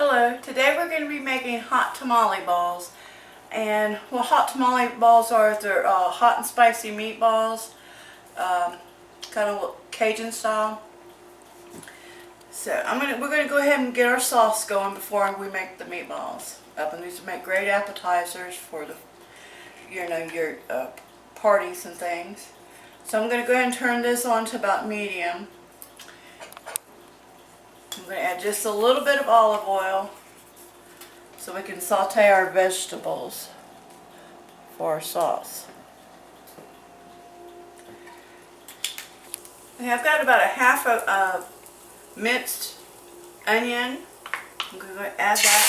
Hello, today we're going to be making hot tamale balls. And what hot tamale balls are, they're hot and spicy meatballs, kind of Cajun style. So we're going to go ahead and get our sauce going before we make the meatballs. And these make great appetizers for the, your parties and things. So I'm going to go ahead and turn this on to about medium. I'm going to add just a little bit of olive oil so we can saute our vegetables for our sauce. Okay, I've got about a half a minced onion. I'm going to add that.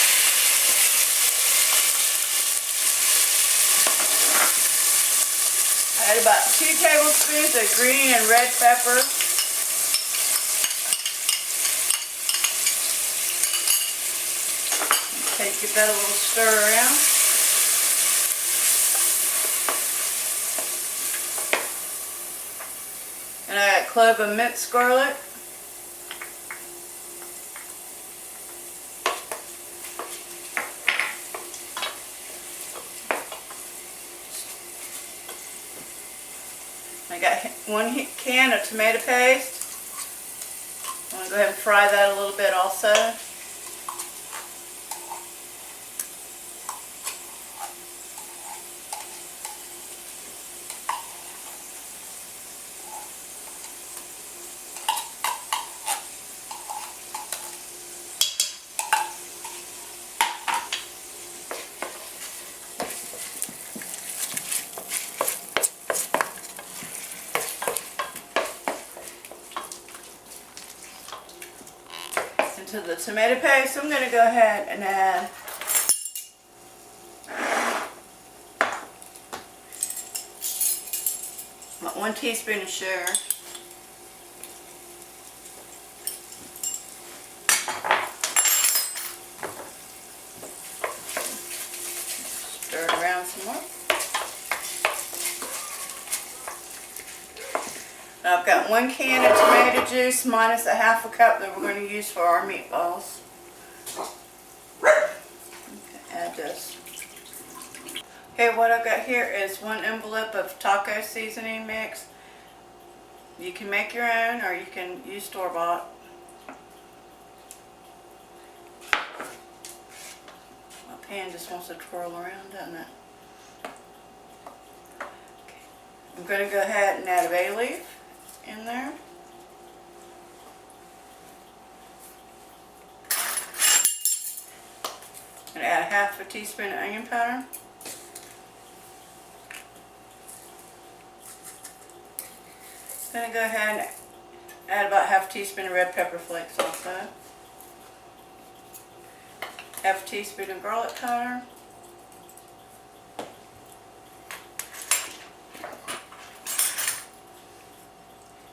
I add about 2 tablespoons of green and red pepper. Okay, give that a little stir around. And I got a clove of minced garlic. I got 1 can of tomato paste. I'm going to go ahead and fry that a little bit also. To the tomato paste, I'm going to go ahead and add about 1 teaspoon of sugar. Stir it around some more. I've got 1 can of tomato juice minus a half a cup that we're going to use for our meatballs. Okay, add this. Okay, what I've got here is 1 envelope of taco seasoning mix. You can make your own or you can use store-bought. My pan just wants to twirl around, doesn't it? Okay. I'm going to go ahead and add a bay leaf in there. And add a half a teaspoon of onion powder. Then I go ahead and add about half a teaspoon of red pepper flakes also. Half a teaspoon of garlic powder.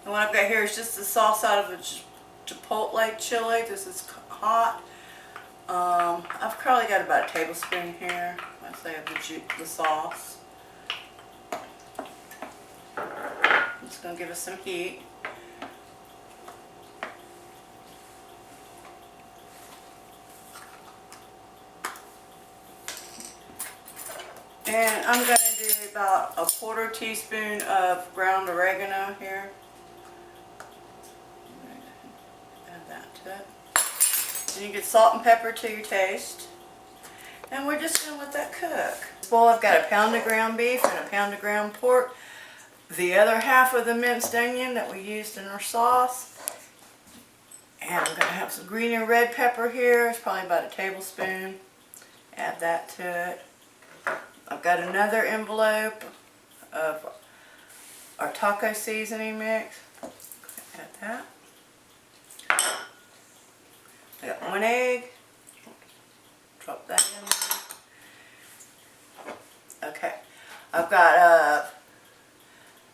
And what I've got here is just the sauce out of a chipotle chili. This is hot. I've probably got about a tablespoon here, let's say, of the sauce. It's going to give us some heat. And I'm going to do about a 1/4 teaspoon of ground oregano here. Add that to it. And you get salt and pepper to your taste. And we're just going to let that cook. This bowl, I've got a pound of ground beef and a pound of ground pork. The other half of the minced onion that we used in our sauce. And I'm going to have some green and red pepper here. It's probably about a tablespoon. Add that to it. I've got another envelope of our taco seasoning mix. Add that. I got 1 egg. Drop that in there. Okay. I've got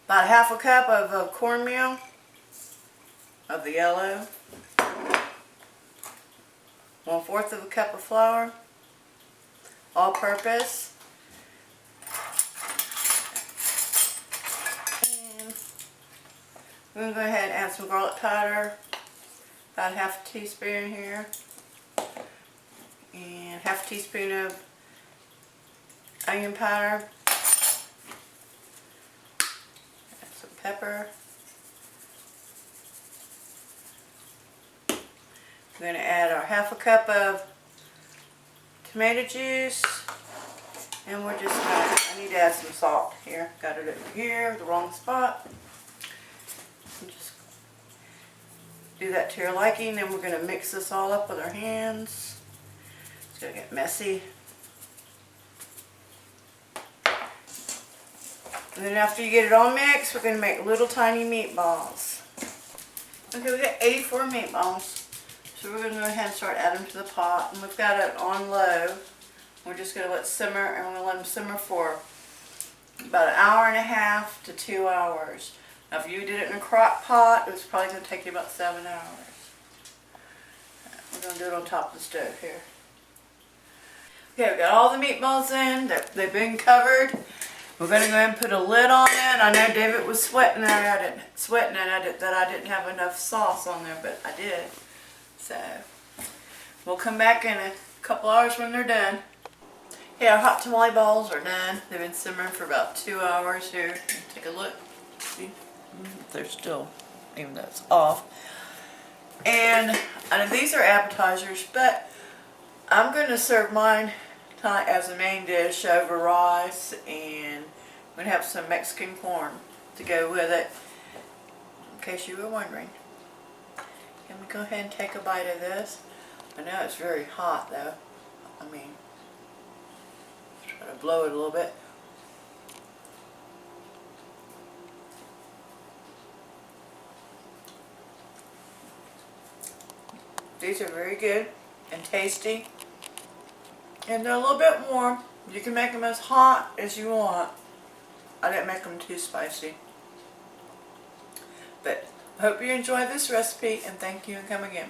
about half a cup of cornmeal of the yellow. 1/4 of a cup of flour. All purpose. I'm going to go ahead and add some garlic powder, about half a teaspoon here. and half a teaspoon of onion powder, add some pepper. I'm going to add our half a cup of tomato juice, and we're just going to, I need to add some salt here. Got it over here, the wrong spot. And just do that to your liking. Then we're going to mix this all up with our hands. It's going to get messy. And then after you get it all mixed, we're going to make little tiny meatballs. Okay, we got 84 meatballs. So we're going to go ahead and start adding them to the pot. And we've got it on low. We're just going to let it simmer, and we're going to let them simmer for about 1.5 hours to 2 hours. Now if you did it in a crock pot, it's probably going to take you about 7 hours. We're going to do it on top of the stove here. Okay, we've got all the meatballs in. They've been covered. We're going to go ahead and put a lid on it. I know David was sweating that I didn't have enough sauce on there, but I did. So we'll come back in a couple hours when they're done. Okay, our hot tamale balls are done. They've been simmering for about 2 hours here. Take a look. See? They're still, even though it's off. And I know these are appetizers, but I'm going to serve mine as a main dish over rice, and I'm going to have some Mexican corn to go with it, in case you were wondering. Let me go ahead and take a bite of this. I know it's very hot though. I mean, try to blow it a little bit. These are very good and tasty. And they're a little bit warm. You can make them as hot as you want. I didn't make them too spicy. But I hope you enjoy this recipe, and thank you and come again.